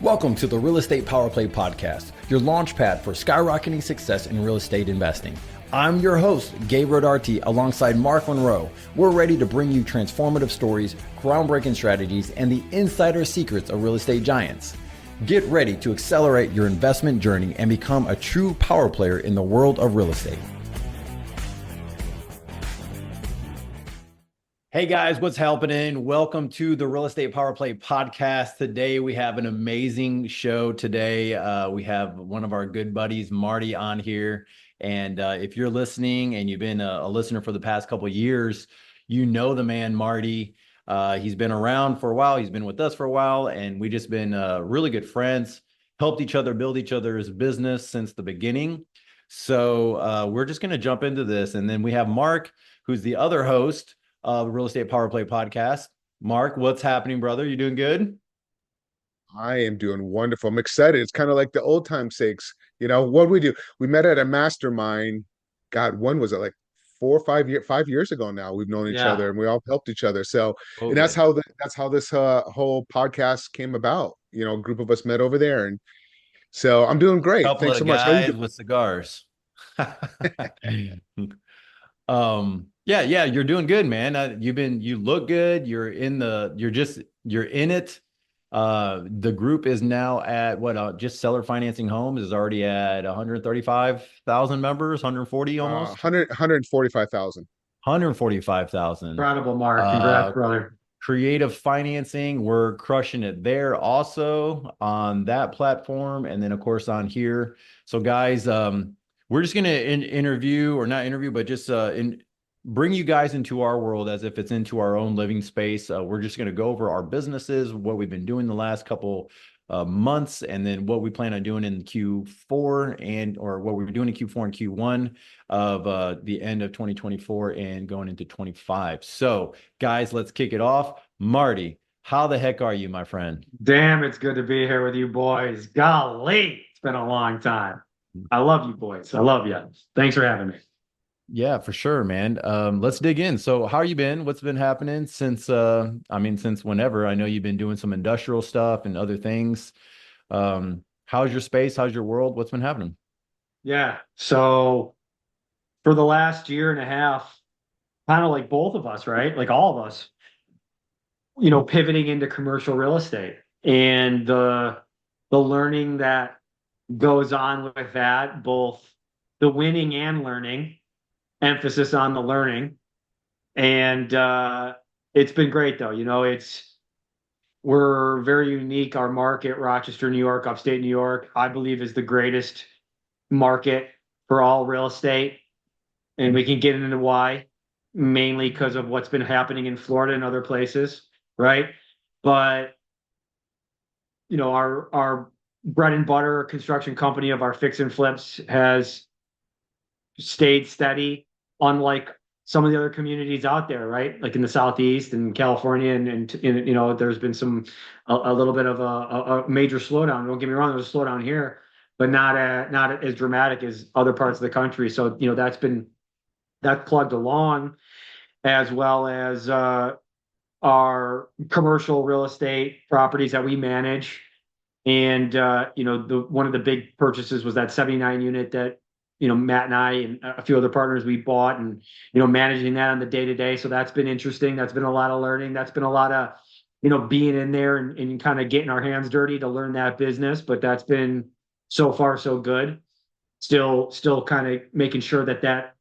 Welcome to the Real Estate Power Play Podcast, your launch pad for skyrocketing success in real estate investing. I'm your host, Gabe Rodarte, alongside Mark Monroe. We're ready to bring you transformative stories, groundbreaking strategies, and the insider secrets of real estate giants. Get ready to accelerate your investment journey and become a true power player in the world of real estate. Hey guys, what's happening? Welcome to the Real Estate Power Play Podcast. Today we have an amazing show. Today we have one of our good buddies, Marty, on here. And if you're listening and you've been a listener for the past couple of years, you know the man, Marty. He's been around for a while. He's been with us for a while, and we just been really good friends, helped each other build each other's business since the beginning. So we're just going to jump into this. And then we have Mark, who's the other host of the Real Estate Power Play Podcast. Mark, what's happening, brother? You doing good? I am doing wonderful. I'm excited. It's kind of like the old time sakes. You know, what we do? We met at a mastermind. God, when was it? Like 5 years ago now. We've known each other and we all helped each other. So, and that's how this whole podcast came about. You know, a group of us met over there, and so I'm doing great. Couple Thanks of so much. guys with cigars. Yeah, you're doing good, man. You look good. You're in it. The group is now at just Seller Financing Homes is already at 135,000 members, 140 almost. 145,000. 145,000. Incredible, Mark. Congrats, brother. Creative Financing, we're crushing it there also on that platform, and then of course on here. So guys, we're just gonna interview, or not interview, but just bring you guys into our world as if it's into our own living space. We're just going to go over our businesses, what we've been doing the last couple months, and then what we plan on doing in Q4 or what we were doing in Q4 and Q1 of the end of 2024 and going into 25. So guys, let's kick it off. Marty, how the heck are you, my friend? Damn, it's good to be here with you boys. Golly, it's been a long time. I love you boys. I love you. Thanks for having me. Yeah, for sure, man. Let's dig in. So how you been? What's been happening since whenever? I know you've been doing some industrial stuff and other things. How's your space? How's your world? What's been happening? Yeah. So for the last year and a half, kind of like both of us, right? Like all of us, you know, pivoting into commercial real estate and the learning that goes on with that, both the winning and learning. Emphasis on the learning, and it's been great though. You know, we're very unique. Our market, Rochester, New York, upstate New York, I believe is the greatest market for all real estate, and we can get into why, mainly because of what's been happening in Florida and other places, right? But you know, our bread and butter construction company of our fix and flips has stayed steady, unlike some of the other communities out there, right? Like in the Southeast and California, and you know, there's been a little bit of a major slowdown. Don't get me wrong, there's a slowdown here, but not as dramatic as other parts of the country. So you know, that's plugged along, as well as our commercial real estate properties that we manage. And you know, one of the big purchases was that 79 unit that, you know, Matt and I and a few other partners we bought, and, you know, managing that on the day-to-day. So that's been interesting. That's been a lot of learning. That's been a lot of, you know, being in there and kind of getting our hands dirty to learn that business. But that's been so far so good. Still kind of making sure that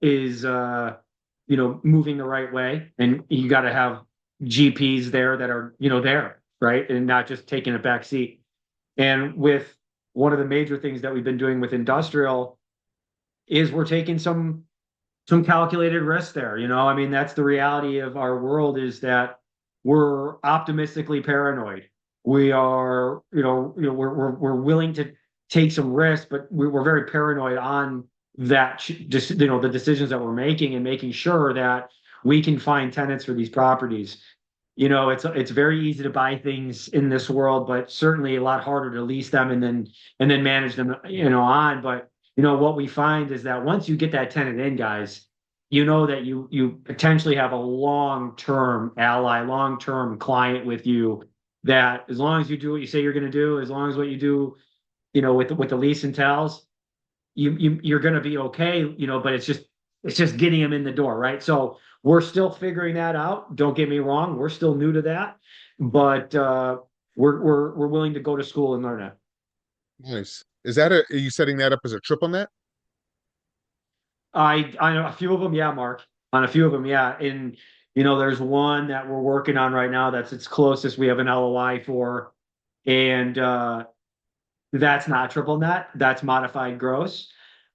is, you know, moving the right way. And you got to have GPs there that are, you know, there, right? And not just taking a back seat. And with one of the major things that we've been doing with industrial is we're taking some calculated risks there. You know, I mean, that's the reality of our world, is that we're optimistically paranoid. We are, we're willing to take some risks, but we're very paranoid on that, just, you know, the decisions that we're making and making sure that we can find tenants for these properties. You know, it's very easy to buy things in this world, but certainly a lot harder to lease them and then manage them, you know, on. But you know, what we find is that once you get that tenant in, guys, you know that you potentially have a long-term ally, long-term client with you that as long as you do what you say you're going to do, as long as what you do, with the lease and tells, you're going to be okay, but it's just getting them in the door, right? So we're still figuring that out. Don't get me wrong, we're still new to that, but we're willing to go to school and learn it. Nice. Are you setting that up as a trip on that? I know a few of them, yeah, Mark. On a few of them, yeah. And there's one that we're working on right now that's its closest we have an LOI for. And that's not triple net, that's modified gross,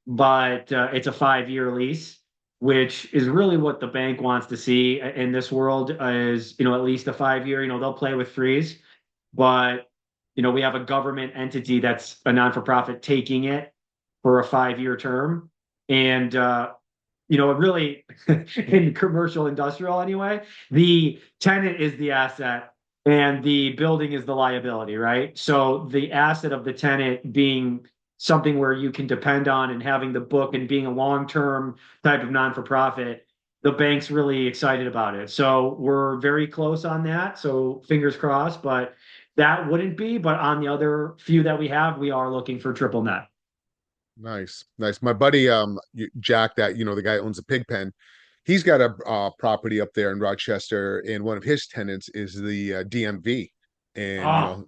but it's a 5-year lease, which is really what the bank wants to see in this world is, at least a 5-year, they'll play with threes, but we have a government entity that's a non-for-profit taking it for a 5-year term. And it really in commercial industrial anyway, the tenant is the asset and the building is the liability, right? So the asset of the tenant being something where you can depend on and having the book and being a long-term type of non-for-profit, the bank's really excited about it. So we're very close on that. So fingers crossed, but that wouldn't be. But on the other few that we have, we are looking for triple net. Nice, nice. My buddy, Jack, that the guy who owns a pig pen. He's got a property up there in Rochester, and one of his tenants is the DMV. And Oh,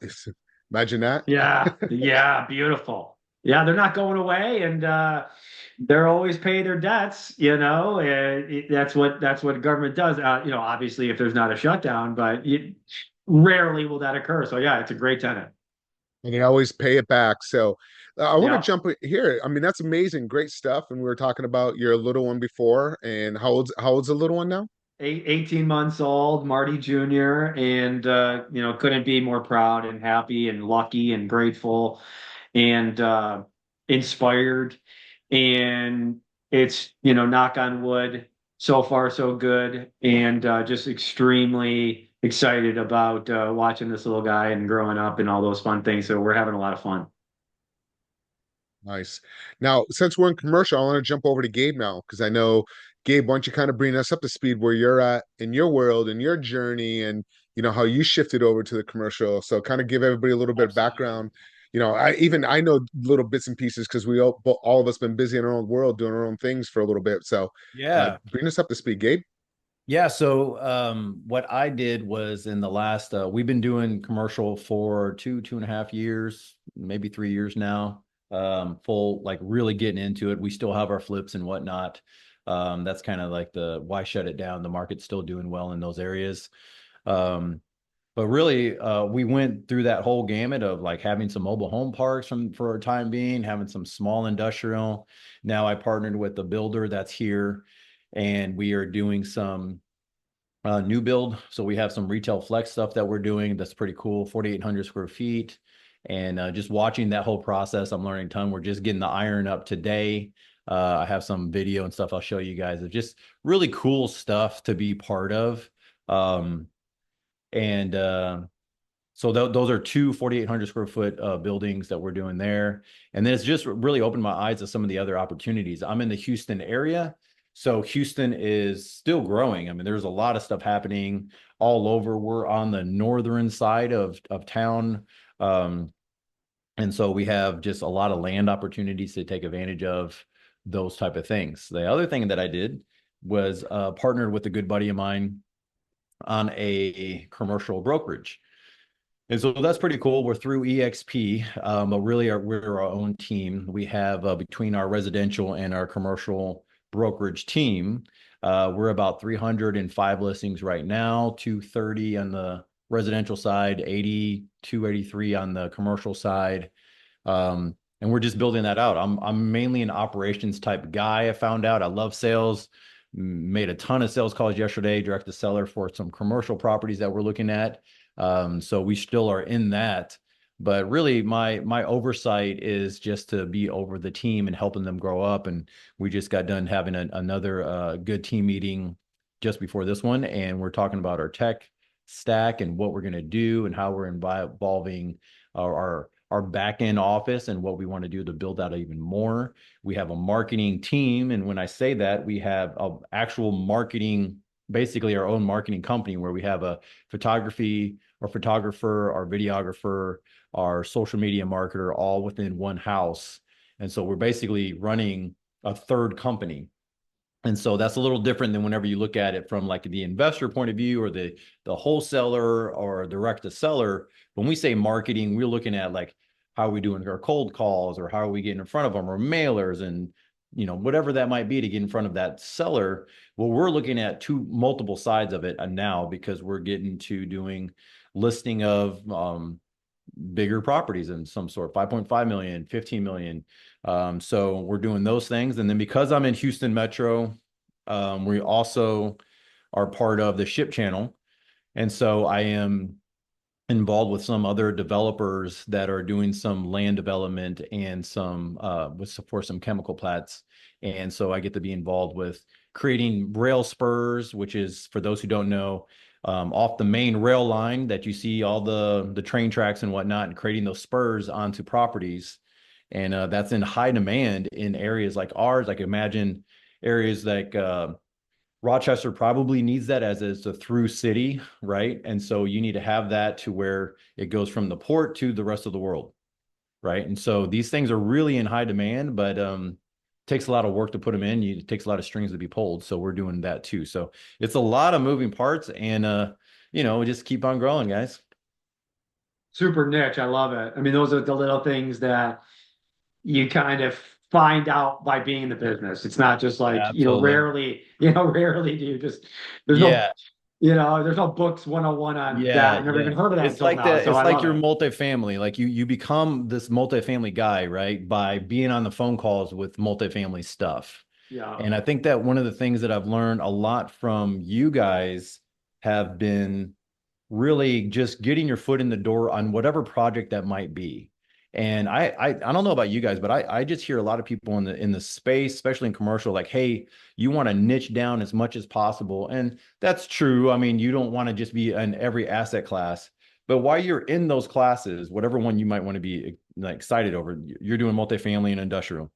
imagine that. yeah, yeah, beautiful. Yeah, they're not going away, and they're always paying their debts. That's what government does. Obviously, if there's not a shutdown, but rarely will that occur. So yeah, it's a great tenant. And they always pay it back. So I want to Yeah, jump here. I mean, that's amazing, great stuff. And we were talking about your little one before, and how old's the little one now? 18 months old, Marty Jr., and couldn't be more proud and happy and lucky and grateful and inspired. And it's, knock on wood, so far so good, and just extremely excited about watching this little guy and growing up and all those fun things. So we're having a lot of fun. Nice. Now, since we're in commercial, I want to jump over to Gabe now because I know Gabe, why don't you kind of bring us up to speed where you're at in your world and your journey and how you shifted over to the commercial. So kind of give everybody a little bit of Absolutely. background. I know little bits and pieces because we all of us been busy in our own world doing our own things for a little bit. So Yeah. bring us up to speed, Gabe. Yeah. So what I did was in the last we've been doing commercial for 2.5 years, maybe 3 years now. Full like really getting into it. We still have our flips and whatnot. That's kind of like the why shut it down. The market's still doing well in those areas. Um, but really, we went through that whole gamut of like having some mobile home parks for a time being, having some small industrial. Now I partnered with a builder that's here, and we are doing some new build. So we have some retail flex stuff that we're doing. That's pretty cool. 4,800 square feet. And just watching that whole process, I'm learning a ton. We're just getting the iron up today. I have some video and stuff I'll show you guys of just really cool stuff to be part of. Um, and so those are two 4,800 square foot buildings that we're doing there. And then it's just really opened my eyes to some of the other opportunities. I'm in the Houston area. So Houston is still growing. I mean, there's a lot of stuff happening all over. We're on the northern side of town. And so we have just a lot of land opportunities to take advantage of those type of things. The other thing that I did was partnered with a good buddy of mine on a commercial brokerage. And so that's pretty cool. We're through EXP, but really we're our own team. We have between our residential and our commercial brokerage team, we're about 305 listings right now, 230 on the residential side, 80, 283 on the commercial side. And we're just building that out. I'm mainly an operations type guy. I found out I love sales. Made a ton of sales calls yesterday, direct to seller for some commercial properties that we're looking at. So we still are in that, but really my oversight is just to be over the team and helping them grow up. And we just got done having another good team meeting just before this one, and we're talking about our tech stack and what we're going to do and how we're involving our back end office and what we want to do to build out even more. We have a marketing team, and when I say that, we have an actual marketing basically our own marketing company where we have a photographer, our videographer, our social media marketer, all within one house. And so we're basically running a third company. And so that's a little different than whenever you look at it from like the investor point of view or the wholesaler or direct to seller. When we say marketing, we're looking at like how are we doing our cold calls or how are we getting in front of them or mailers and whatever that might be to get in front of that seller. Well, we're looking at multiple sides of it now because we're getting to doing listing of bigger properties in some sort, 5.5 million, 15 million. So we're doing those things. And then because I'm in Houston Metro, we also are part of the ship channel. And so I am involved with some other developers that are doing some land development and some for some chemical plants. And so I get to be involved with creating rail spurs, which is, for those who don't know, off the main rail line that you see all the train tracks and whatnot, and creating those spurs onto properties. And that's in high demand in areas like ours. I can imagine areas like Rochester probably needs that as it's a through city, right? And so you need to have that to where it goes from the port to the rest of the world, right? And so these things are really in high demand, but takes a lot of work to put them in. It takes a lot of strings to be pulled. So we're doing that too. So it's a lot of moving parts, and we just keep on growing, guys. Super niche. I love it. I mean, those are the little things that you kind of find out by being in the business. It's not just like, Absolutely. rarely do you just, there's Yeah. there's no books 101 on that. Yeah, I've never even heard of that It's until like now. that. So It's I like love your it. multifamily. Like you become this multifamily guy, right? By being on the phone calls with multifamily stuff. Yeah. And I think that one of the things that I've learned a lot from you guys have been really just getting your foot in the door on whatever project that might be. And I don't know about you guys, but I just hear a lot of people in the space, especially in commercial, like, hey, you want to niche down as much as possible. And that's true. I mean, you don't want to just be in every asset class. But while you're in those classes, whatever one you might want to be like excited over, you're doing multifamily and industrial,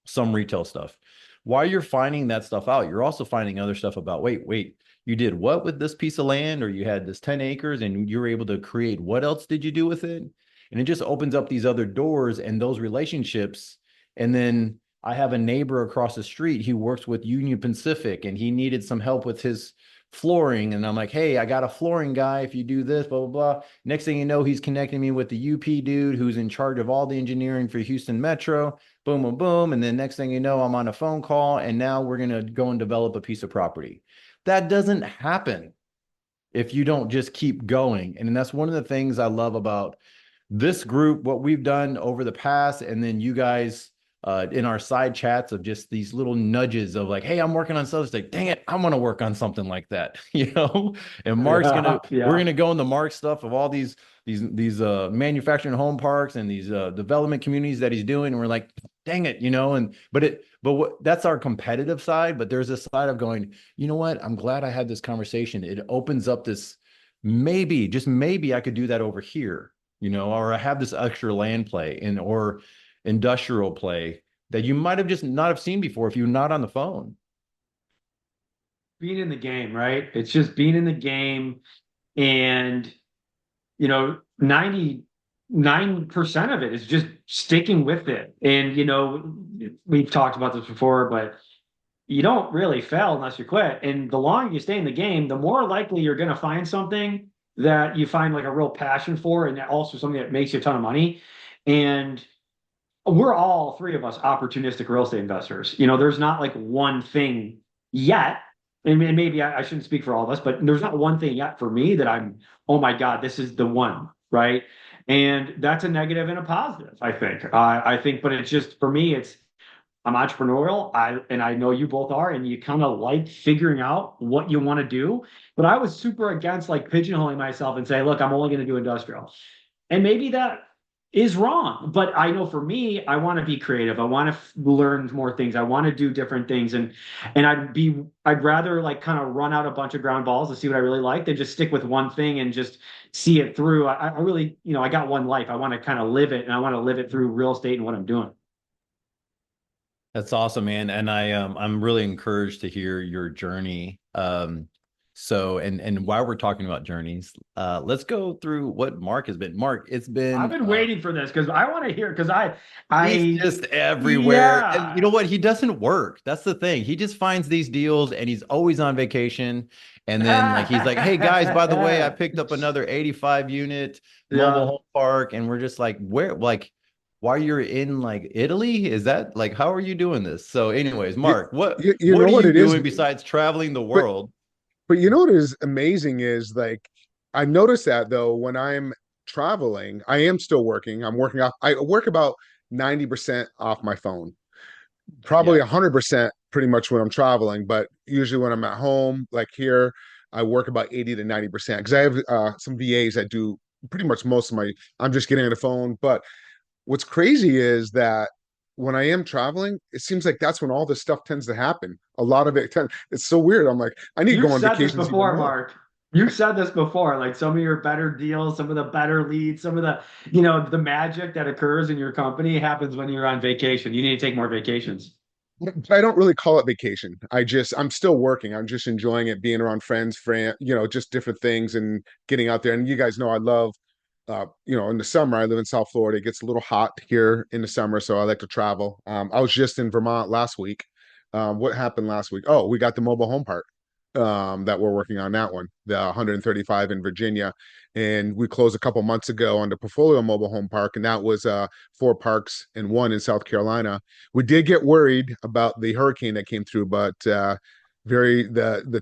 some retail stuff. While you're finding that stuff out, you're also finding other stuff about, wait, you did what with this piece of land, or you had this 10 acres and you were able to create, what else did you do with it? And it just opens up these other doors and those relationships. And then I have a neighbor across the street who works with Union Pacific, and he needed some help with his flooring. And I'm like, hey, I got a flooring guy. If you do this, blah, blah, blah. Next thing you know, he's connecting me with the UP dude who's in charge of all the engineering for Houston Metro. Boom, boom, boom. And then next thing you know, I'm on a phone call, and now we're going to go and develop a piece of property. That doesn't happen if you don't just keep going. And that's one of the things I love about this group, what we've done over the past, and then you guys in our side chats of just these little nudges of like, hey, I'm working on something. It's like, dang it, I want to work on something like that, And Mark's we're gonna go into Mark's stuff of all these manufacturing home parks and these development communities that he's doing, and we're like, dang it, that's our competitive side. But there's a side of going, you know what? I'm glad I had this conversation. It opens up this, maybe, just maybe I could do that over here, or I have this extra land play or industrial play that you might have just not have seen before if you're not on the phone. Being in the game, right? It's just being in the game, and 99% of it is just sticking with it. And we've talked about this before, but you don't really fail unless you quit. And the longer you stay in the game, the more likely you're going to find something that you find like a real passion for, and also something that makes you a ton of money. And we're all three of us opportunistic real estate investors. There's not like one thing yet. And maybe I shouldn't speak for all of us, but there's not one thing yet for me that I'm, oh my God, this is the one, right? And that's a negative and a positive, I think. I think, but it's just, for me, I'm entrepreneurial. I know you both are, and you kind of like figuring out what you want to do. But I was super against like pigeonholing myself and say, look, I'm only going to do industrial. And maybe that is wrong. But I know for me, I want to be creative. I want to learn more things. I want to do different things. And I'd rather like kind of run out a bunch of ground balls to see what I really like than just stick with one thing and just see it through. I really, I got one life. I want to kind of live it, and I want to live it through real estate and what I'm doing. That's awesome, man. And I'm really encouraged to hear your journey So and while we're talking about journeys, let's go through what Mark has been. Mark, it's I've been been waiting for this because I want to hear because he's I just everywhere. And you yeah. know what? He doesn't work. That's the thing. He just finds these deals and he's always on vacation. And then like he's like, hey guys, by the way, I picked up another 85 unit mobile Yeah. home park. And we're just like, where like why you're in like Italy? Is that like how are you doing this? So, anyways, You, Mark, you what know are what you it is, doing besides traveling the but world? you know what is amazing is like I notice that though when I'm traveling, I am still working. I work about 90% off my phone. Probably Yeah. 100% pretty much when I'm traveling, but usually when I'm at home, like here, I work about 80 to 90% because I have some VAs that do pretty much most of my, I'm just getting on the phone. But what's crazy is that when I am traveling, it seems like that's when all this stuff tends to happen. A lot of it's so weird. I'm like, I need to You've go on said this vacations even before, more. Mark. You've said this before, like some of your better deals, some of the better leads, some of the, the magic that occurs in your company happens when you're on vacation. You need to take more vacations. But I don't really call it vacation. I'm still working. I'm just enjoying it, being around friends, just different things and getting out there. And you guys know I love, in the summer, I live in South Florida. It gets a little hot here in the summer, so I like to travel. I was just in Vermont last week. What happened last week? Oh, we got the mobile home park that we're working on that one, the 135 in Virginia. And we closed a couple months ago on the portfolio mobile home park, and that was 4 parks and one in South Carolina. We did get worried about the hurricane that came through, but the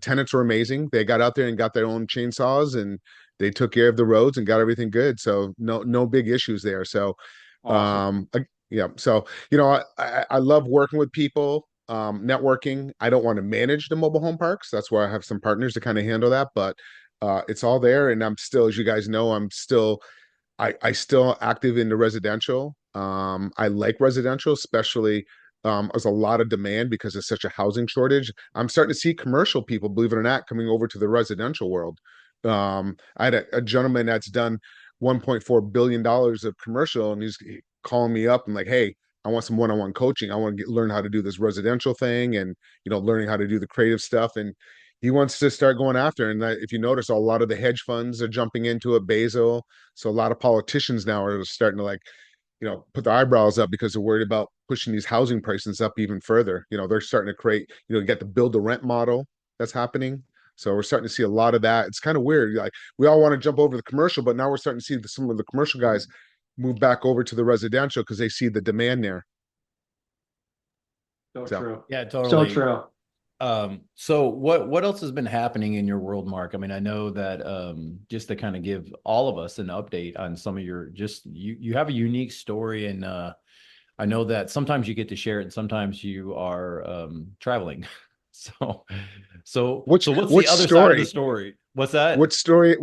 tenants were amazing. They got out there and got their own chainsaws and they took care of the roads and got everything good. So no big issues there. So Awesome. yeah. So I love working with people, networking. I don't want to manage the mobile home parks. That's why I have some partners to kind of handle that. But it's all there, and I'm still, as you guys know, I still active in the residential. I like residential, especially there's a lot of demand because there's such a housing shortage. I'm starting to see commercial people, believe it or not, coming over to the residential world. I had a gentleman that's done $1.4 billion of commercial, and he's calling me up and like, hey, I want some one-on-one coaching. I want to learn how to do this residential thing and learning how to do the creative stuff. And he wants to start going after. And if you notice, a lot of the hedge funds are jumping into it, Basil. So a lot of politicians now are starting to like, put their eyebrows up because they're worried about pushing these housing prices up even further. They're starting to create, you get the build to rent model that's happening. So we're starting to see a lot of that. It's kind of weird. Like we all want to jump over the commercial, but now we're starting to see some of the commercial guys move back over to the residential because they see the demand there. So So true. Yeah, So totally. true. So what else has been happening in your world, Mark? I mean, I know that just to kind of give all of us an update on some of your just you have a unique story and I know that sometimes you get to share it and sometimes you are traveling. So which so what's the which other side of the story? story? What's that? Which story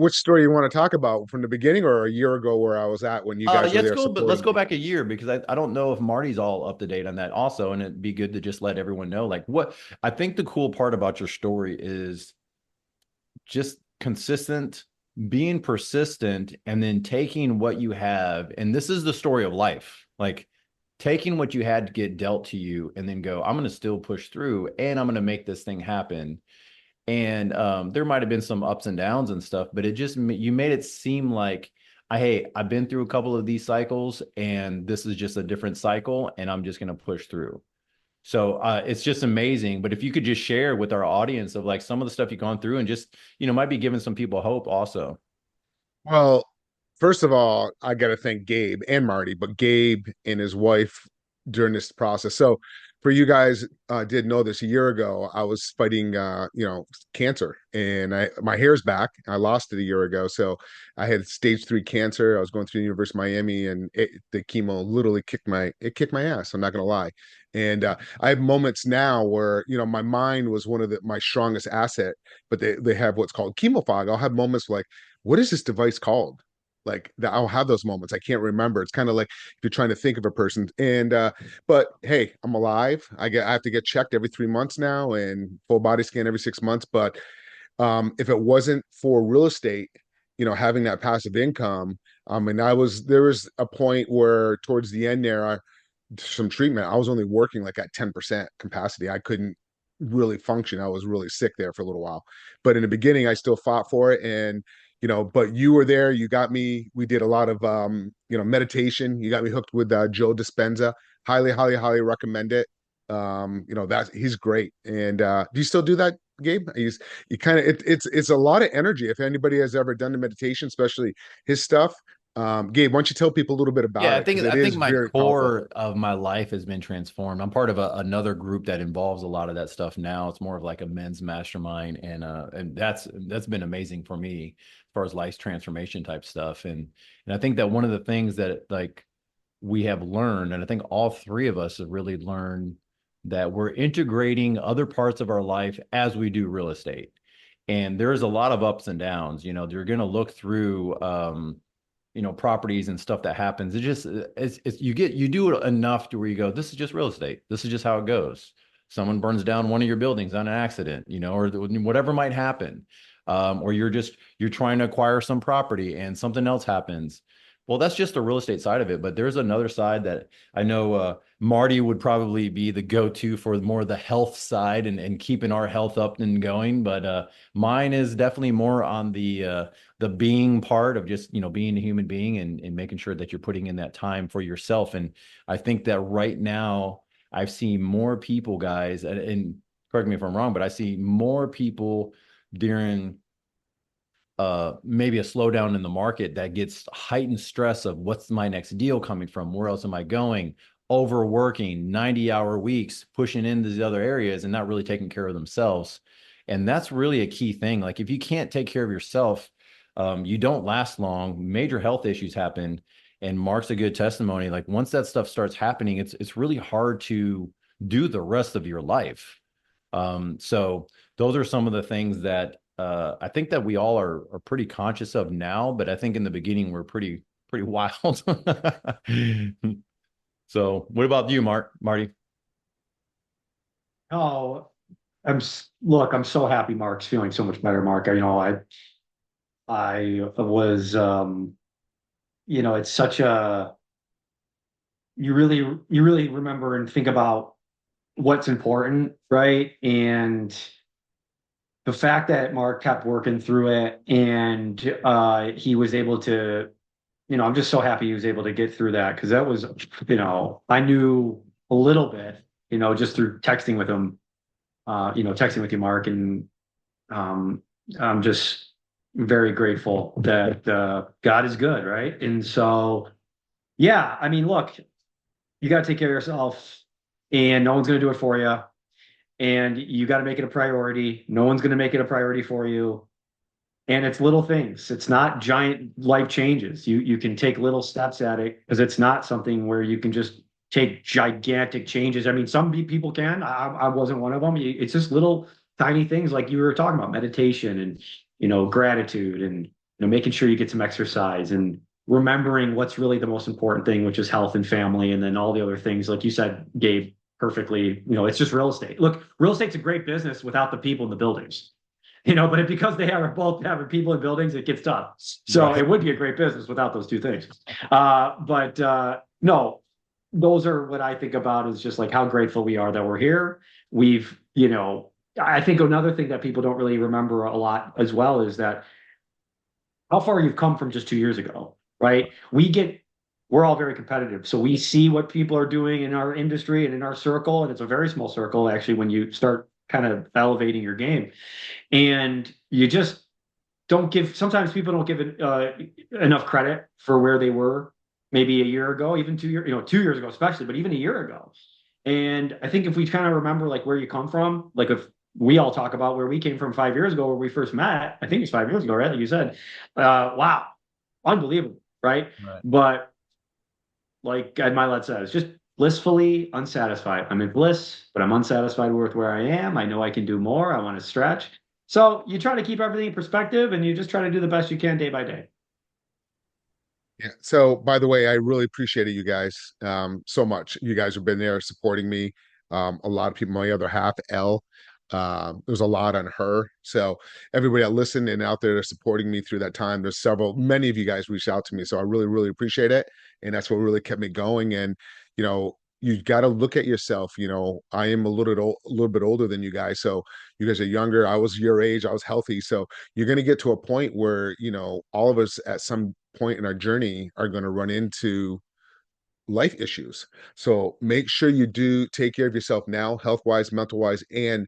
you want to talk about from the beginning or a year ago where I was at when you guys were Let's there go, but let's supporting go me? back a year because I don't know if Marty's all up to date on that also, and it'd be good to just let everyone know. Like what I think the cool part about your story is just consistent, being persistent, and then taking what you have. And this is the story of life. Like taking what you had to get dealt to you and then go, I'm going to still push through and I'm going to make this thing happen. And there might have been some ups and downs and stuff, but it just you made it seem like hey, I've been through a couple of these cycles and this is just a different cycle and I'm just going to push through. So it's just amazing. But if you could just share with our audience of like some of the stuff you've gone through and just, might be giving some people hope also. Well, first of all, I got to thank Gabe and Marty, but Gabe and his wife during this process. So, for you guys did know this a year ago, I was fighting, cancer, and my hair's back. I lost it a year ago, so I had stage 3 cancer. I was going through the University of Miami, and the chemo literally kicked my ass. I'm not gonna lie, and I have moments now where my mind was one of my strongest asset, but they have what's called chemo fog. I'll have moments like, what is this device called? Like that, I'll have those moments. I can't remember. It's kind of like if you're trying to think of a person. And but hey, I'm alive. I have to get checked every 3 months now and full body scan every 6 months. But if it wasn't for real estate, having that passive income, and there was a point where towards the end there, some treatment, I was only working like at 10% capacity. I couldn't really function. I was really sick there for a little while, but in the beginning, I still fought for it. And but you were there. You got me. We did a lot of meditation. You got me hooked with Joe Dispenza. Highly, highly, highly recommend it. That he's great. And do you still do that, Gabe? You kind of it's a lot of energy. If anybody has ever done the meditation, especially his stuff, Gabe, why don't you tell people a little bit Yeah, about it, because it I think is my very powerful. core of my life has been transformed. I'm part of another group that involves a lot of that stuff now. It's more of like a men's mastermind, and that's been amazing for me as far as life transformation type stuff. And I think that one of the things that like we have learned, and I think all three of us have really learned that we're integrating other parts of our life as we do real estate. And there's a lot of ups and downs. You're going to look through properties and stuff that happens. It's you do it enough to where you go, this is just real estate. This is just how it goes. Someone burns down one of your buildings on an accident, or whatever might happen. Or you're trying to acquire some property and something else happens. Well, that's just the real estate side of it. But there's another side that I know Marty would probably be the go-to for more the health side and keeping our health up and going. But mine is definitely more on the being part of just being a human being and making sure that you're putting in that time for yourself. And I think that right now I've seen more people, guys, and correct me if I'm wrong, but I see more people during maybe a slowdown in the market that gets heightened stress of what's my next deal coming from, where else am I going, overworking 90-hour weeks, pushing into these other areas and not really taking care of themselves. And that's really a key thing. Like if you can't take care of yourself, you don't last long. Major health issues happen. And Mark's a good testimony. Like once that stuff starts happening, it's really hard to do the rest of your life. So those are some of the things that I think that we all are pretty conscious of now, but I think in the beginning we're pretty wild. So what about you, Marty? Oh, look, I'm so happy Mark's feeling so much better, Mark. I was, it's such a, you really remember and think about what's important, right? And the fact that Mark kept working through it and he was able to, I'm just so happy he was able to get through that because that was, I knew a little bit, just through texting with him, texting with you, Mark, and I'm just very grateful that God is good, right? And so, yeah, I mean, look, you got to take care of yourself, and no one's going to do it for you, and you got to make it a priority. No one's going to make it a priority for you. And it's little things. It's not giant life changes. You can take little steps at it because it's not something where you can just take gigantic changes. I mean, some people can. I wasn't one of them. It's just little tiny things like you were talking about, meditation and gratitude and making sure you get some exercise and remembering what's really the most important thing, which is health and family, and then all the other things, like you said, Gabe, perfectly. It's just real estate. Look, real estate's a great business without the people in the buildings. But because they are both having people in buildings, it gets tough. So Right. it would be a great business without those two things. But no, those are what I think about is just like how grateful we are that we're here. I think another thing that people don't really remember a lot as well is that how far you've come from just 2 years ago, right? We're all very competitive. So we see what people are doing in our industry and in our circle. And it's a very small circle, actually, when you start kind of elevating your game. And you just sometimes people don't give enough credit for where they were maybe a year ago, even 2 years, 2 years ago, especially, but even a year ago. And I think if we kind of remember like where you come from, like if we all talk about where we came from 5 years ago, where we first met, I think it's 5 years ago, right? Like you said, wow, unbelievable, right? Right. But like Ed Milet says, just blissfully unsatisfied. I'm in bliss, but I'm unsatisfied with where I am. I know I can do more. I want to stretch. So you try to keep everything in perspective and you just try to do the best you can day by day. Yeah. So, by the way, I really appreciated you guys so much. You guys have been there supporting me. A lot of people, my other half, Elle, there's a lot on her. So, everybody that listened and out there supporting me through that time, many of you guys reached out to me. So, I really, really appreciate it. And that's what really kept me going. And, you got to look at yourself. I am a little bit older than you guys, so you guys are younger. I was your age. I was healthy, so you're going to get to a point where all of us at some point in our journey are going to run into life issues. So make sure you do take care of yourself now, health wise, mental wise, and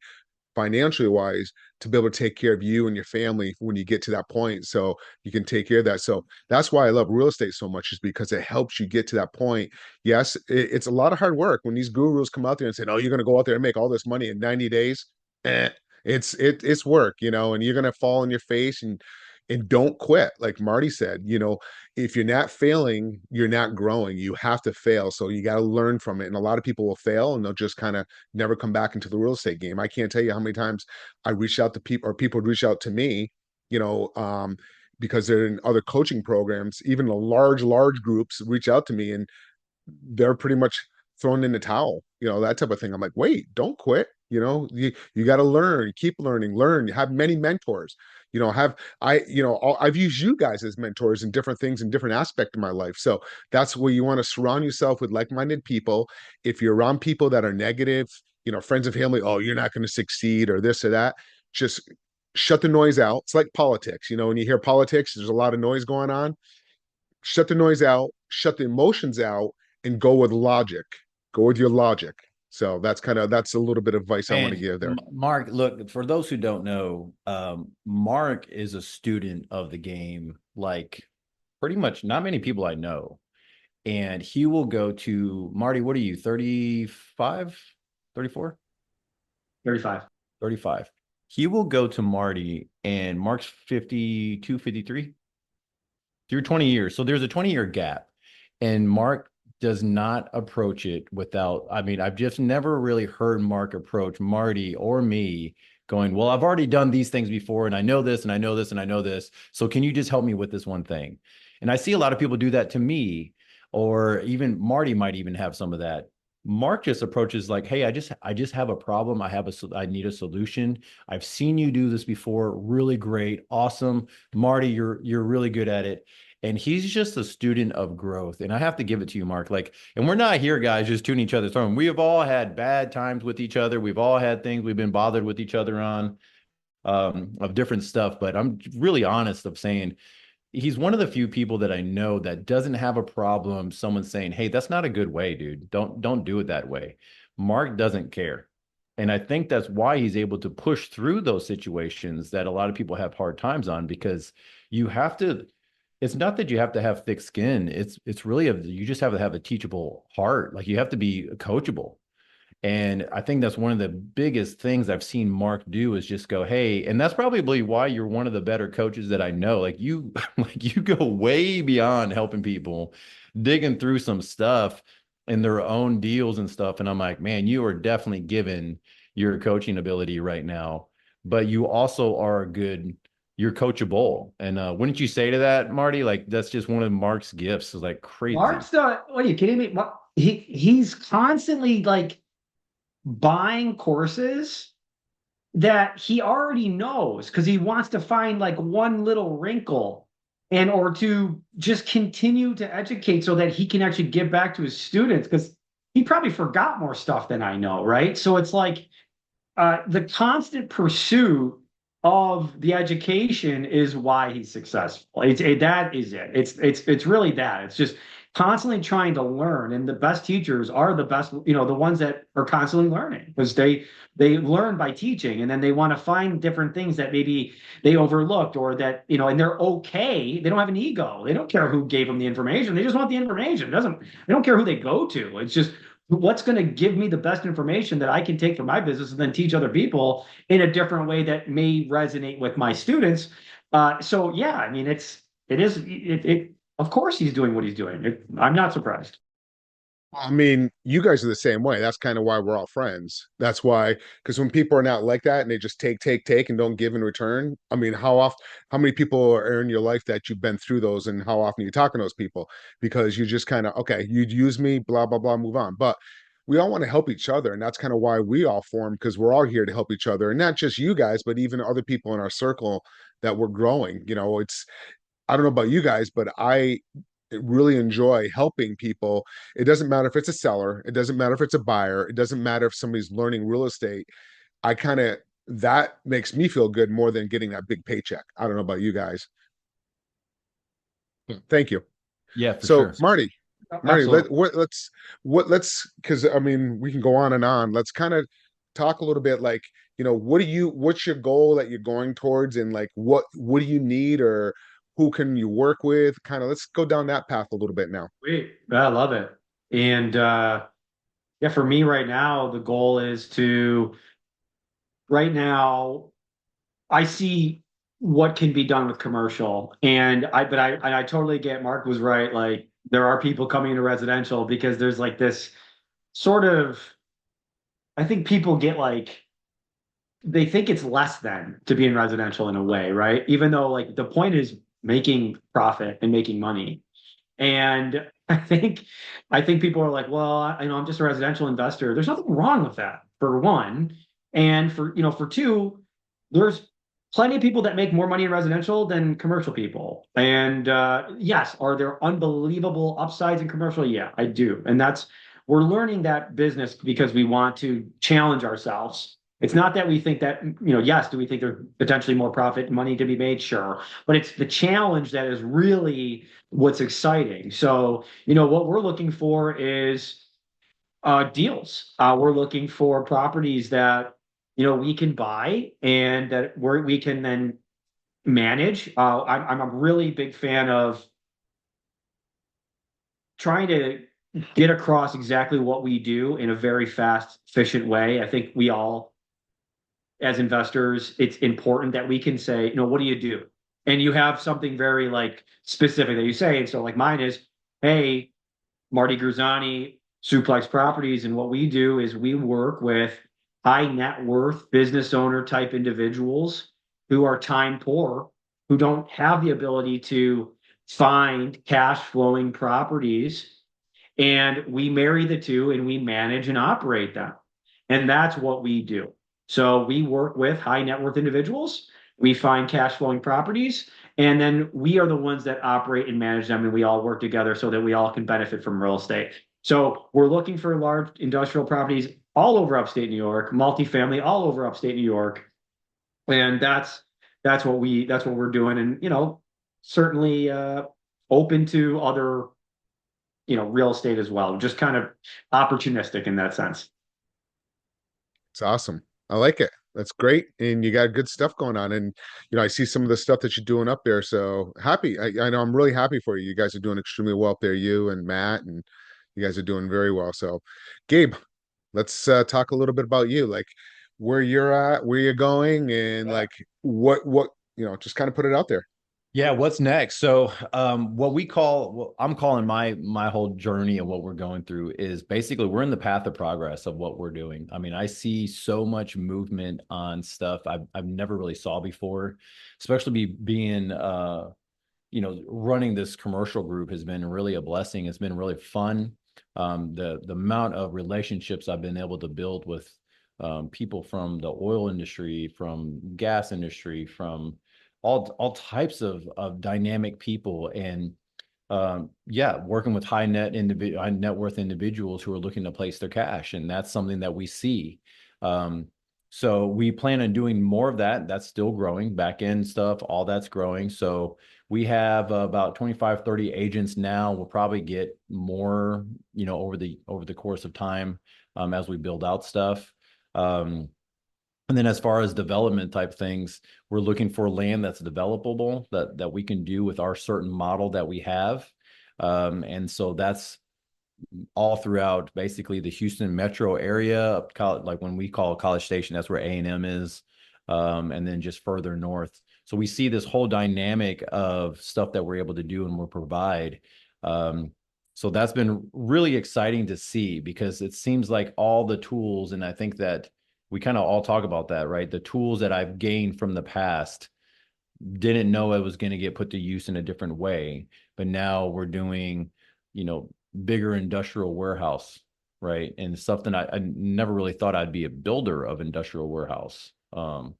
financially wise, to be able to take care of you and your family when you get to that point, so you can take care of that. So that's why I love real estate so much, is because it helps you get to that point. Yes, it's a lot of hard work when these gurus come out there and say, oh, you're going to go out there and make all this money in 90 days. eh, it's work, and you're going to fall on your face, and don't quit. Like Marty said, if you're not failing, you're not growing. You have to fail. So you got to learn from it. And a lot of people will fail and they'll just kind of never come back into the real estate game. I can't tell you how many times I reached out to people, or people would reach out to me, you know, um, because they're in other coaching programs. Even the large groups reach out to me, and they're pretty much thrown in the towel, that type of thing. I'm like, wait, don't quit. You got to learn, keep learning, learn. You have many mentors. I've used you guys as mentors in different things, in different aspects of my life. So that's where you want to surround yourself with like-minded people. If you're around people that are negative, friends and family, oh, you're not going to succeed or this or that, just shut the noise out. It's like politics. When you hear politics, there's a lot of noise going on. Shut the noise out, shut the emotions out, and go with logic. Go with your logic. So that's a little bit of advice I want to And give there. Mark, look, for those who don't know, Mark is a student of the game, like pretty much not many people I know. And he will go to Marty, what are you, 35, 34, 35. 35. He will go to Marty, and Mark's 52, 53 through 20 years. So there's a 20-year gap. And Mark does not approach it without, I mean, I've just never really heard Mark approach Marty or me going, well, I've already done these things before, and I know this, and I know this, and I know this. So can you just help me with this one thing? And I see a lot of people do that to me, or even Marty might even have some of that. Mark just approaches like, hey, I just have a problem. I need a solution. I've seen you do this before. Really great. Awesome. Marty, you're really good at it. And he's just a student of growth. And I have to give it to you, Mark. Like, and we're not here, guys, just tuning each other's horn. We have all had bad times with each other. We've all had things we've been bothered with each other on, of different stuff. But I'm really honest of saying he's one of the few people that I know that doesn't have a problem someone saying, hey, that's not a good way, dude. Don't do it that way. Mark doesn't care. And I think that's why he's able to push through those situations that a lot of people have hard times on, because you have to, it's not that you have to have thick skin. It's really you just have to have a teachable heart. Like, you have to be coachable. And I think that's one of the biggest things I've seen Mark do, is just go, hey, and that's probably why you're one of the better coaches that I know. Like you, like you go way beyond helping people, digging through some stuff in their own deals and stuff. And I'm like, man, you are definitely given your coaching ability right now, but you also are you're coachable. And wouldn't you say to that, Marty? Like, that's just one of Mark's gifts, is like crazy. Mark's not, what are you kidding me? He's constantly like buying courses that he already knows, because he wants to find like one little wrinkle, and or to just continue to educate so that he can actually give back to his students, because he probably forgot more stuff than I know, right? So it's like the constant pursuit of the education is why he's successful. That is it. It's really that. It's just constantly trying to learn, and the best teachers are the best, the ones that are constantly learning, because they learn by teaching, and then they want to find different things that maybe they overlooked, or that, and they're okay. They don't have an ego. They don't care who gave them the information. They just want the information. They don't care who they go to. It's just, what's going to give me the best information that I can take for my business and then teach other people in a different way that may resonate with my students. So yeah, I mean, of course he's doing what he's doing. I'm not surprised. I mean, you guys are the same way. That's kind of why we're all friends. That's why, because when people are not like that and they just take, and don't give in return. I mean, how many people are in your life that you've been through those, and how often you talking to those people? Because you just kind of, okay, you'd use me, blah, blah, blah, move on. But we all want to help each other. And that's kind of why we all form, because we're all here to help each other. And not just you guys, but even other people in our circle that we're growing. I don't know about you guys, but really enjoy helping people. It doesn't matter if it's a seller, it doesn't matter if it's a buyer, it doesn't matter if somebody's learning real estate. I kind of that makes me feel good more than getting that big paycheck. I don't know about you guys. Thank you. Yeah, for So, sure. Marty, Absolutely. let's because I mean we can go on and on. Let's kind of talk a little bit like, what's your goal that you're going towards, and like what do you need, or who can you work with? Kind of let's go down that path a little bit now. Sweet. I love it. And yeah, for me right now, the goal is to right now I see what can be done with commercial. And I totally get Mark was right. Like there are people coming into residential because there's like this sort of I think people get like they think it's less than to be in residential in a way, right? Even though like the point is making profit and making money. And I think people are like, well, I'm just a residential investor. There's nothing wrong with that, for one. And for two, there's plenty of people that make more money in residential than commercial people. And yes, are there unbelievable upsides in commercial? Yeah, I do. And we're learning that business because we want to challenge ourselves. It's not that we think that, yes, do we think there's potentially more profit money to be made? Sure. But it's the challenge that is really what's exciting. So, what we're looking for is deals. We're looking for properties that, we can buy and that we can then manage. I'm a really big fan of trying to get across exactly what we do in a very fast, efficient way. I think we all, as investors, it's important that we can say, what do you do? And you have something very like specific that you say. And so like mine is, hey, Marty Grizzanti, Suplex Properties, and what we do is we work with high net worth business owner type individuals who are time poor, who don't have the ability to find cash flowing properties. And we marry the two and we manage and operate them. And that's what we do. So we work with high net worth individuals, we find cash flowing properties, and then we are the ones that operate and manage them, and we all work together so that we all can benefit from real estate. So we're looking for large industrial properties all over upstate New York, multifamily all over upstate New York, and that's what we're doing, and certainly open to other real estate as well, just kind of opportunistic in that sense. It's awesome. I like it. That's great. And you got good stuff going on. And, I see some of the stuff that you're doing up there. So happy. I know I'm really happy for you. You guys are doing extremely well up there, you and Matt, and you guys are doing very well. So, Gabe, let's talk a little bit about you, like where you're at, where you're going, and like what, just kind of put it out there. Yeah, what's next? So, what I'm calling my whole journey of what we're going through is basically we're in the path of progress of what we're doing. I mean, I see so much movement on stuff I've never really saw before, especially being running this commercial group has been really a blessing. It's been really fun. The amount of relationships I've been able to build with people from the oil industry, from gas industry, from all types of dynamic people, and yeah, working with high net worth individuals who are looking to place their cash, and that's something that we see. So we plan on doing more of that. That's still growing. Back end stuff, all that's growing. So we have about 25, 30 agents now. We'll probably get more, over the course of time, as we build out stuff. And then as far as development type things, we're looking for land that's developable, that we can do with our certain model that we have. And so that's all throughout basically the Houston metro area, like when we call College Station, that's where A&M is, and then just further north. So we see this whole dynamic of stuff that we're able to do and we'll provide. So that's been really exciting to see, because it seems like all the tools, and I think that we kind of all talk about that, right? The tools that I've gained from the past, didn't know it was going to get put to use in a different way. But now we're doing, bigger industrial warehouse, right? And something I never really thought I'd be a builder of industrial warehouse, of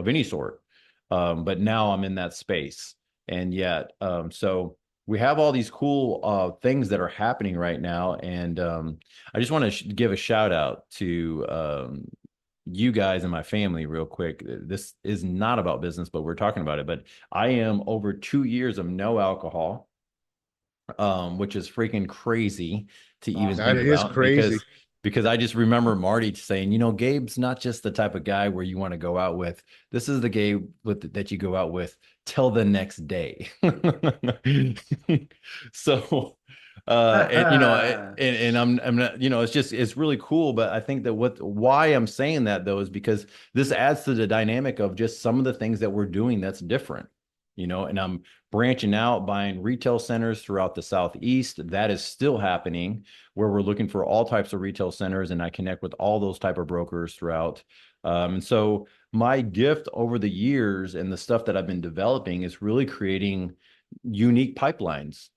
any sort. But now I'm in that space. And yet, so we have all these cool things that are happening right now, and I just want to give a shout out to you guys and my family real quick. This is not about business, but we're talking about it. But I am over 2 years of no alcohol, which is freaking crazy to even Awesome. That think is about crazy. because I just remember Marty saying, Gabe's not just the type of guy where you want to go out with. This is the Gabe that you go out with till the next day. So, and I'm not, it's really cool. But I think that why I'm saying that though is because this adds to the dynamic of just some of the things that we're doing that's different. And I'm branching out, buying retail centers throughout the Southeast. That is still happening, where we're looking for all types of retail centers, and I connect with all those type of brokers throughout. And so my gift over the years and the stuff that I've been developing is really creating unique pipelines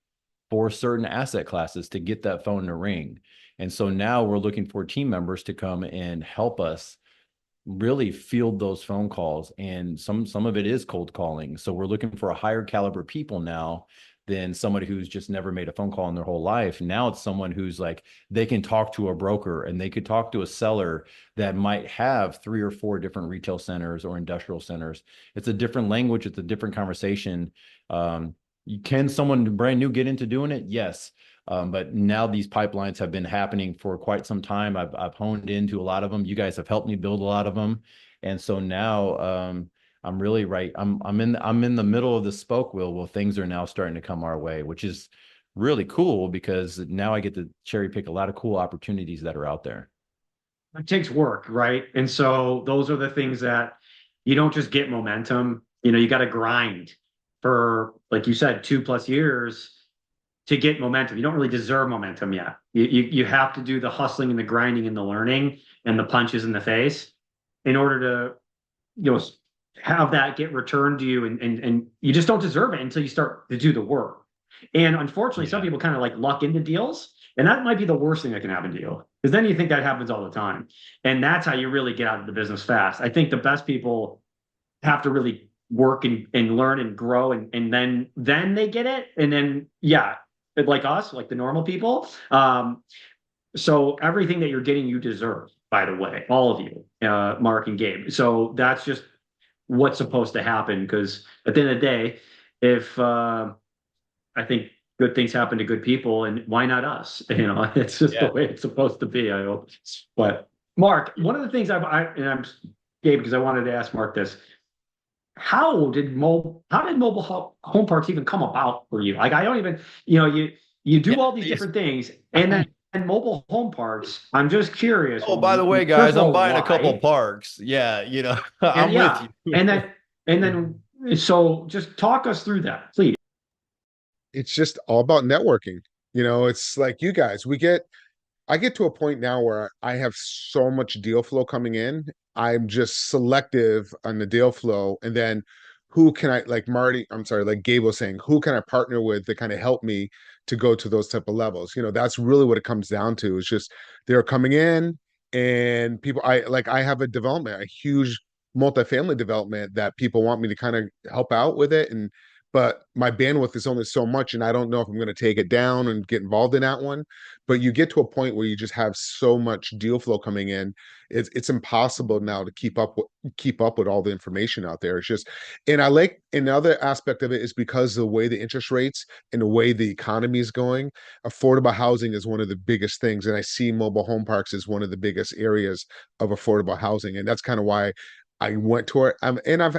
for certain asset classes to get that phone to ring. And so now we're looking for team members to come and help us really field those phone calls, and some of it is cold calling. So we're looking for a higher caliber people now than somebody who's just never made a phone call in their whole life. Now it's someone who's like, they can talk to a broker and they could talk to a seller that might have 3 or 4 different retail centers or industrial centers. It's a different language, it's a different conversation. Can someone brand new get into doing it? Yes. But now these pipelines have been happening for quite some time. I've honed into a lot of them. You guys have helped me build a lot of them, and so now I'm really right. I'm in the middle of the spoke wheel where things are now starting to come our way, which is really cool because now I get to cherry pick a lot of cool opportunities that are out there. It takes work, right? And so those are the things that you don't just get momentum. You got to grind for, like you said, 2+ years to get momentum. You don't really deserve momentum yet. You have to do the hustling and the grinding and the learning and the punches in the face in order to, have that get returned to you, and you just don't deserve it until you start to do the work. And unfortunately, some people kind of like luck into deals, and that might be the worst thing that can happen to you, because then you think that happens all the time. And that's how you really get out of the business fast. I think the best people have to really work and learn and grow, and then they get it. And then, yeah, like us, like the normal people. So everything that you're getting, you deserve, by the way, all of you, Mark and Gabe. So that's just what's supposed to happen. Because at the end of the day, if I think good things happen to good people, and why not us? It's just the way it's supposed to be, I hope. But Mark, one of the things and I'm Gabe, because I wanted to ask Mark this. How did mobile home parks even come about for you? Like, I don't even, you do all these different things, and then mobile home parks. I'm just curious. Oh, by the way, First guys, of I'm all, buying a couple why? parks. Yeah, I'm And with yeah, you. and then so just talk us through that, please. It's just all about networking. It's like you guys, I get to a point now where I have so much deal flow coming in. I'm just selective on the deal flow. And then who can I, like like Gabe was saying, who can I partner with to kind of help me to go to those type of levels? That's really what it comes down to. It's just they're coming in, and people, I have a huge multifamily development that people want me to kind of help out with it. But my bandwidth is only so much, and I don't know if I'm going to take it down and get involved in that one. But you get to a point where you just have so much deal flow coming in, it's impossible now to keep up with all the information out there. It's just, and I like another aspect of it is because the way the interest rates and the way the economy is going, affordable housing is one of the biggest things, and I see mobile home parks as one of the biggest areas of affordable housing, and that's kind of why I went to it. And I've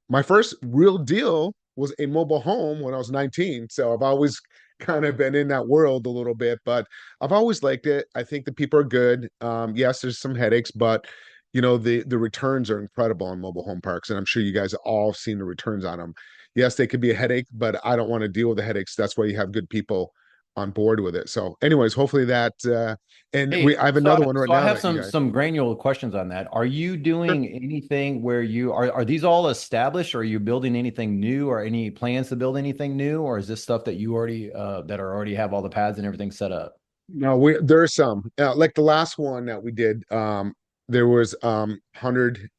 my first real deal was a mobile home when I was 19. So I've always kind of been in that world a little bit, but I've always liked it. I think the people are good. Yes, there's some headaches, but the returns are incredible on mobile home parks, and I'm sure you guys have all seen the returns on them. Yes, they could be a headache, but I don't want to deal with the headaches. That's why you have good people on board with it. So, anyways, hopefully that and Hey, I have so another I, one right so I now have that you some guys. some granular questions on that. Are you doing anything where are these all established, or are you building anything new, or any plans to build anything new, or is this stuff that you already have all the pads and everything set up? No, there's some like the last one that we did. There was 100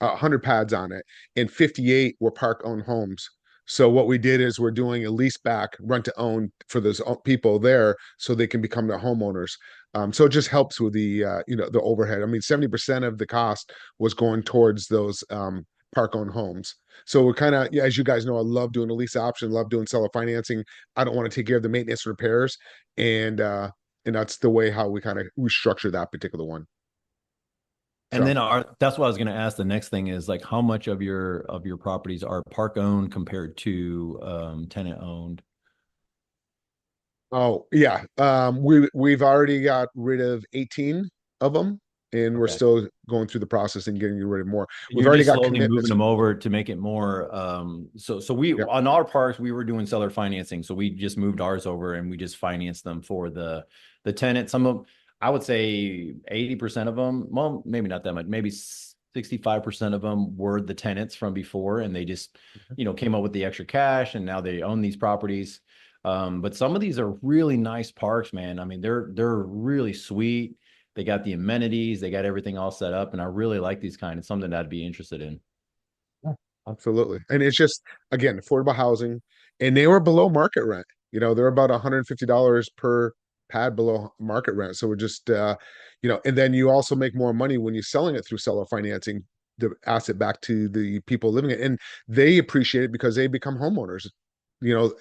pads on it, and 58 were park owned homes. So what we did is we're doing a lease back, rent to own for those people there, so they can become their homeowners. So it just helps with the the overhead. I mean, 70% of the cost was going towards those park owned homes. So we're kind of, as you guys know, I love doing a lease option, love doing seller financing. I don't want to take care of the maintenance and repairs, and that's the way how we kind of restructure that particular one. And So then that's what I was going to ask. The next thing is like, how much of your properties are park owned compared to tenant owned? oh yeah, we've already got rid of 18 of them, and we're Okay. still going through the process and getting rid of more. We've You're already just got slowly moving commitments. them over to make it more so we Yeah. on our parks we were doing seller financing. So we just moved ours over and we just financed them for the tenant. Some of I would say 80% of them, well, maybe not that much, maybe 65% of them were the tenants from before and they just, came up with the extra cash and now they own these properties. But some of these are really nice parks, man. I mean, they're really sweet. They got the amenities, they got everything all set up, and I really like these kind. It's something that I'd be interested in. Yeah, absolutely. And it's just, again, affordable housing. And they were below market rent. They're about $150 per pad below market rent. So we're just, and then you also make more money when you're selling it through seller financing the asset back to the people living it. And they appreciate it because they become homeowners,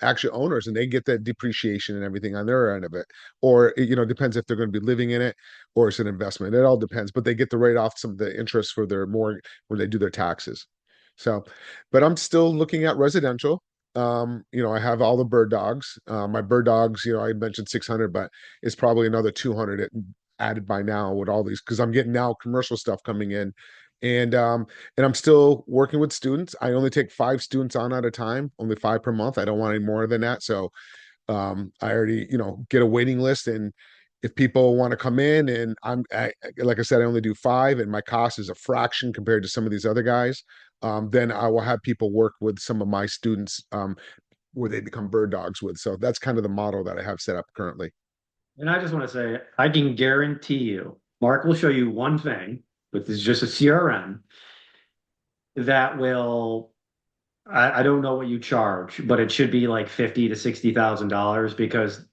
actual owners, and they get that depreciation and everything on their end of it. Or, depends if they're going to be living in it or it's an investment. It all depends, but they get to write off some of the interest for their more when they do their taxes. So, but I'm still looking at residential. I have all the bird dogs. My bird dogs, I mentioned 600, but it's probably another 200 added by now with all these because I'm getting now commercial stuff coming in, and um, and I'm still working with students. I only take 5 students on at a time, only 5 per month. I don't want any more than that. So I already get a waiting list, and if people want to come in, and like I said, I only do 5 and my cost is a fraction compared to some of these other guys. Then I will have people work with some of my students where they become bird dogs with. So that's kind of the model that I have set up currently. And I just want to say, I can guarantee you, Mark will show you one thing, which is just a CRM that will, I don't know what you charge, but it should be like 50 to $60,000 because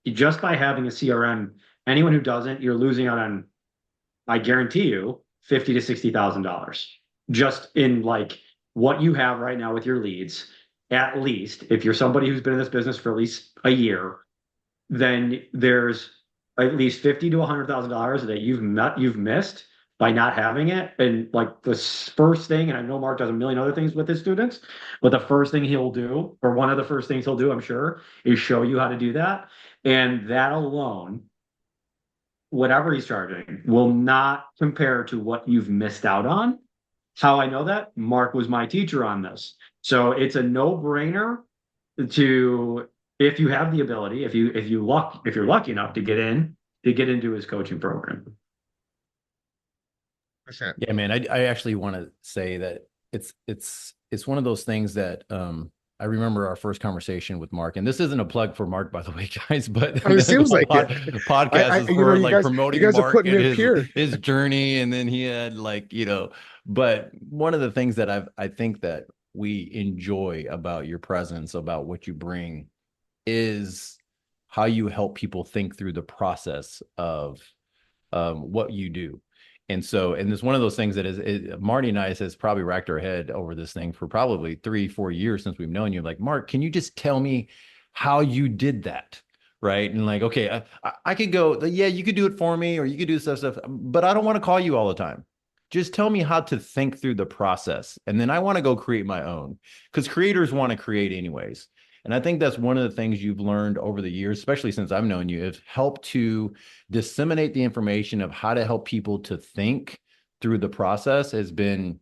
just by having a CRM, anyone who doesn't, you're losing out on, I guarantee you, 50 to $60,000 just in like what you have right now with your leads. At least if you're somebody who's been in this business for at least a year, then there's at least 50 to $100,000 that you've missed by not having it. And like the first thing, and I know Mark does a million other things with his students, but the first thing he'll do, or one of the first things he'll do, I'm sure, is show you how to do that. And that alone, whatever he's charging, will not compare to what you've missed out on. How I know that? Mark was my teacher on this. So it's a no-brainer to, if you have the ability, if you're lucky enough to get into his coaching program. Percent. Yeah, man. I actually want to say that it's one of those things that I remember our first conversation with Mark, and this isn't a plug for Mark, by the way, guys, but I mean, it the seems whole like it. podcast is for You like guys, you promoting guys are Mark putting and me up here. his journey, and then he had like, but one of the things that I think that we enjoy about your presence, about what you bring, is how you help people think through the process of what you do. And so, and it's one of those things that Marty and I has probably racked our head over this thing for probably 3-4 years since we've known you. Like, Mark, can you just tell me how you did that? Right. And like, okay, I could go, yeah, you could do it for me or you could do stuff, but I don't want to call you all the time. Just tell me how to think through the process. And then I want to go create my own because creators want to create anyways. And I think that's one of the things you've learned over the years, especially since I've known you, is help to disseminate the information of how to help people to think through the process has been,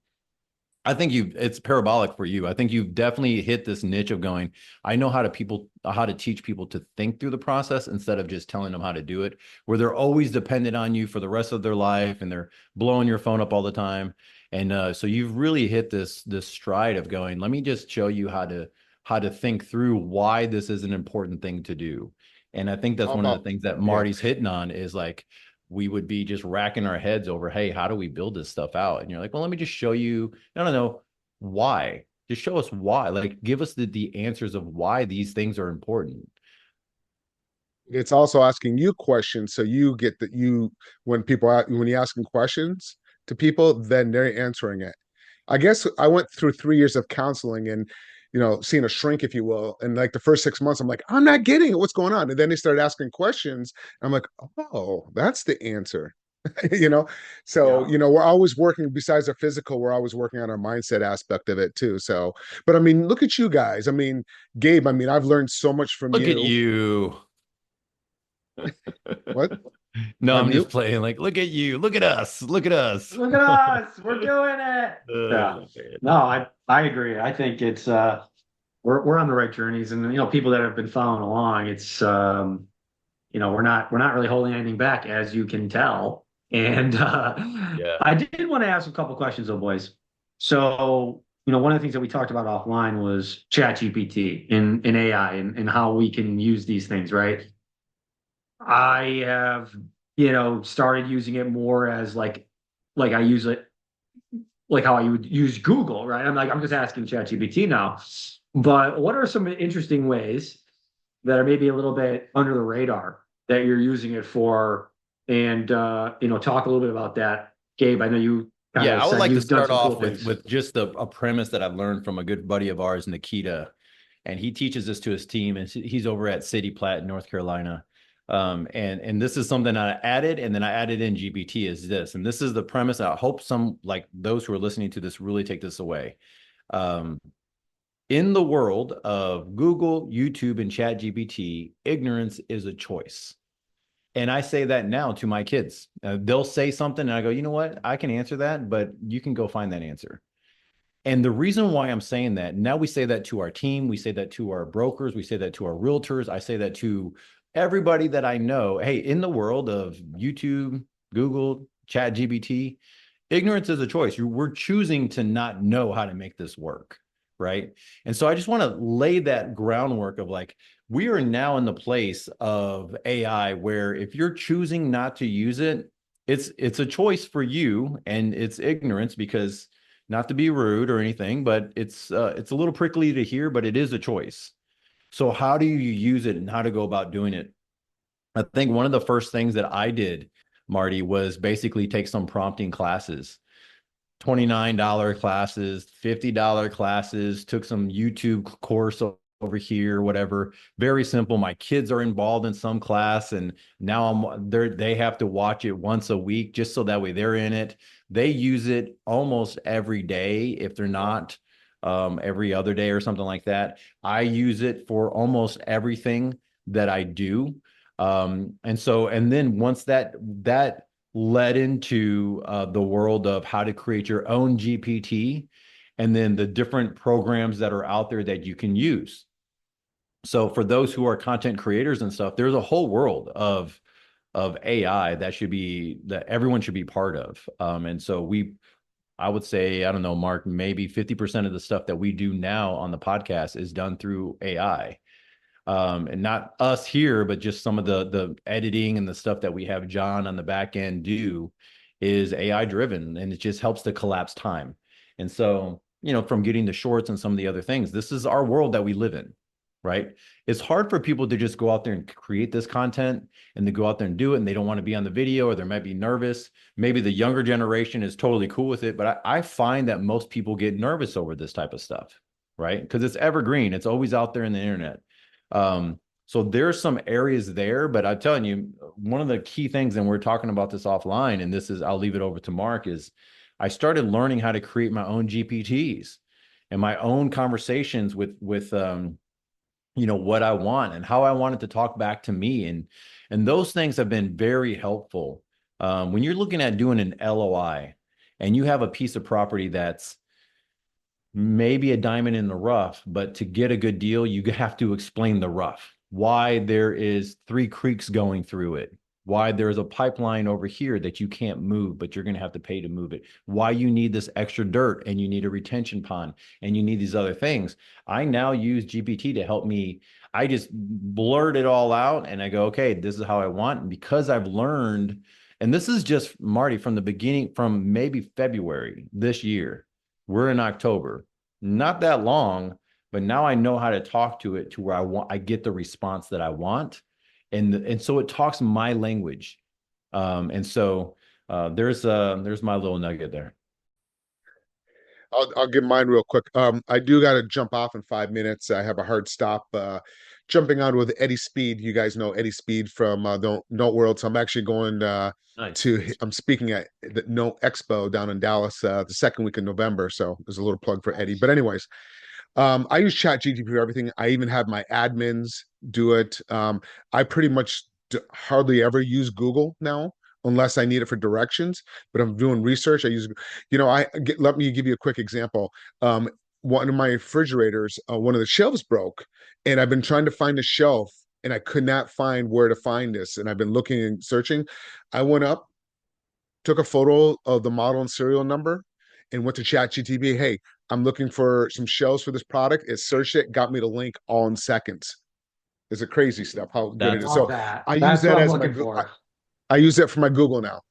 I think it's parabolic for you. I think you've definitely hit this niche of going, I know how to teach people to think through the process instead of just telling them how to do it, where they're always dependent on you for the rest of their life and they're blowing your phone up all the time. And so you've really hit this stride of going, let me just show you how to think through why this is an important thing to do. And I think that's How one of the about, things that yeah, Marty's hitting on is like, we would be just racking our heads over, hey, how do we build this stuff out? And you're like, well, let me just show you, I don't know why. Just show us why. Like, give us the answers of why these things are important. It's also asking you questions, so you get that you when you're asking questions to people, then they're answering it. I guess I went through 3 years of counseling and seeing a shrink, if you will. And like the first 6 months, I'm like, I'm not getting it. What's going on? And then they started asking questions. I'm like, oh, that's the answer. you know so Yeah. we're always working, besides our physical, we're always working on our mindset aspect of it too. So, but I mean, look at you guys. I mean, Gabe, I mean, I've learned so much from Look at you. you. What? No, I'm I'm just mute. playing. Like, look at you. Look at us. Look at us. Look at us. We're doing it. Yeah. No, I agree. I think it's we're on the right journeys, and people that have been following along, it's we're not really holding anything back, as you can tell. And Yeah. I did want to ask a couple questions though, boys. So, one of the things that we talked about offline was Chat GPT and AI and how we can use these things, right? I have, started using it more as like I use it like how I would use Google, right? I'm just asking ChatGPT now. But what are some interesting ways that are maybe a little bit under the radar that you're using it for? And talk a little bit about that. Gabe, I know you kind Yeah, of I would said like to you've done start some cool off with things. just a premise that I've learned from a good buddy of ours, Nikita, and he teaches this to his team, and he's over at City Platte, North Carolina. And this is something I added, and then I added in GPT is this, and this is the premise. I hope some like those who are listening to this really take this away. Um, in the world of Google, YouTube, and Chat GPT, ignorance is a choice. And I say that now to my kids. They'll say something, and I go, you know what? I can answer that, but you can go find that answer. And the reason why I'm saying that, now we say that to our team, we say that to our brokers, we say that to our realtors, I say that to everybody that I know. Hey, in the world of YouTube, Google, Chat GPT, ignorance is a choice. We're choosing to not know how to make this work. Right. And so I just want to lay that groundwork of like, we are now in the place of AI where if you're choosing not to use it, it's a choice for you, and it's ignorance because, not to be rude or anything, but it's a little prickly to hear, but it is a choice. So how do you use it and how to go about doing it? I think one of the first things that I did, Marty, was basically take some prompting classes. $29 classes, $50 classes, took some YouTube course over here, whatever. Very simple. My kids are involved in some class, and now they have to watch it once a week just so that way they're in it. They use it almost every day, if they're not every other day or something like that. I use it for almost everything that I do. And then once that led into the world of how to create your own GPT, and then the different programs that are out there that you can use. So for those who are content creators and stuff, there's a whole world of AI that everyone should be part of. And so I would say, I don't know, Mark, maybe 50% of the stuff that we do now on the podcast is done through AI. And not us here, but just some of the editing and the stuff that we have John on the back end do is AI driven, and it just helps to collapse time. And so, from getting the shorts and some of the other things, this is our world that we live in, right? It's hard for people to just go out there and create this content and to go out there and do it, and they don't want to be on the video, or they might be nervous. Maybe the younger generation is totally cool with it, but I find that most people get nervous over this type of stuff, right? Because it's evergreen, it's always out there in the internet. So there's some areas there, but I'm telling you, one of the key things, and we're talking about this offline, and I'll leave it over to Mark, is I started learning how to create my own GPTs and my own conversations with what I want and how I want it to talk back to me. And those things have been very helpful. When you're looking at doing an LOI and you have a piece of property that's maybe a diamond in the rough, but to get a good deal, you have to explain the rough, why there is 3 creeks going through it, why there's a pipeline over here that you can't move, but you're going to have to pay to move it, why you need this extra dirt and you need a retention pond and you need these other things. I now use GPT to help me. I just blurt it all out and I go, okay, this is how I want. And because I've learned, and this is just Marty from the beginning, from maybe February this year, we're in October. not that long, but now I know how to talk to it to where I get the response that I want. And so it talks my language. And so there's my little nugget there. I'll give mine real quick. I do got to jump off in 5 minutes. I have a hard stop. Jumping on with Eddie Speed. You guys know Eddie Speed from Note World. So I'm actually going Nice. to. I'm speaking at the Note Expo down in Dallas the second week in November. So there's a little plug for Eddie. But anyways, I use ChatGPT for everything. I even have my admins do it. I pretty much hardly ever use Google now, unless I need it for directions. But I'm doing research. I use, let me give you a quick example. One of my refrigerators, one of the shelves broke, and I've been trying to find a shelf, and I could not find where to find this. And I've been looking and searching. I went up, took a photo of the model and serial number, and went to ChatGPT. Hey, I'm looking for some shelves for this product. It searched it, got me the link all in seconds. Is it crazy stuff? How good it is. Love So that. I use That's that what I'm as my looking for. I use that for my Google now.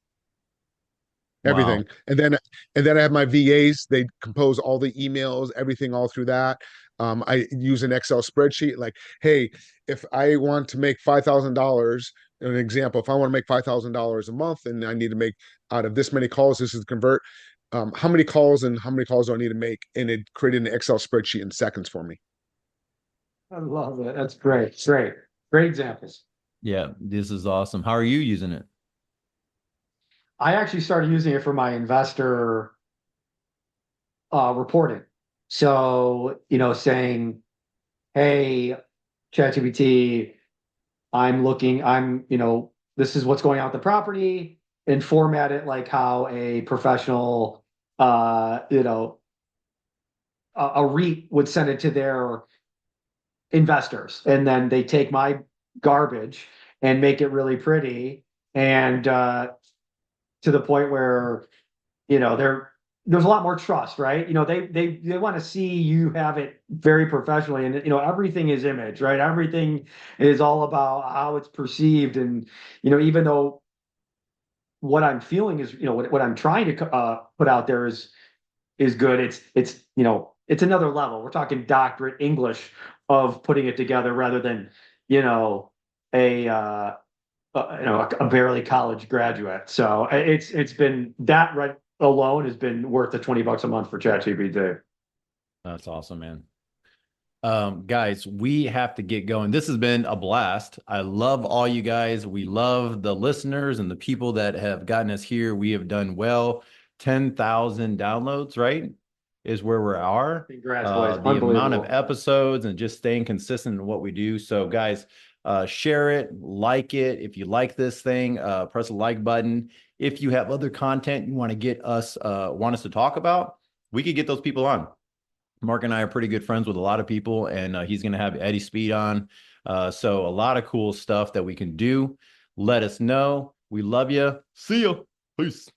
Wow. Everything. And then I have my VAs. They compose all the emails, everything all through that. I use an Excel spreadsheet. Like, hey, if I want to make $5,000, an example, if I want to make $5,000 a month and I need to make out of this many calls, this is convert. How many calls and how many calls do I need to make? And it created an Excel spreadsheet in seconds for me. I love it. That's great. Great. Great examples. Yeah, this is awesome. How are you using it? I actually started using it for my investor reporting. So, saying, hey, ChatGPT, this is what's going on with the property, and format it like how a professional, a REIT would send it to their investors. And then they take my garbage and make it really pretty. And to the point where, there's a lot more trust, right? They want to see you have it very professionally, and everything is image, right? Everything is all about how it's perceived, and even though what I'm feeling is, what I'm trying to put out there is good. It's another level. We're talking doctorate English of putting it together rather than a a barely college graduate. So it's been that right alone has been worth the $20 a month for ChatGPT. That's awesome, man. Guys, we have to get going. This has been a blast. I love all you guys. We love the listeners and the people that have gotten us here. We have done well. 10,000 downloads, right? Is where we are. Congrats, boys. The amount of episodes and just staying consistent in what we do. So, guys, share it, like it. If you like this thing, press the like button. If you have other content you want to get us, want us to talk about, we could get those people on. Mark and I are pretty good friends with a lot of people, and he's going to have Eddie Speed on. So a lot of cool stuff that we can do. Let us know. We love you. See you. Peace.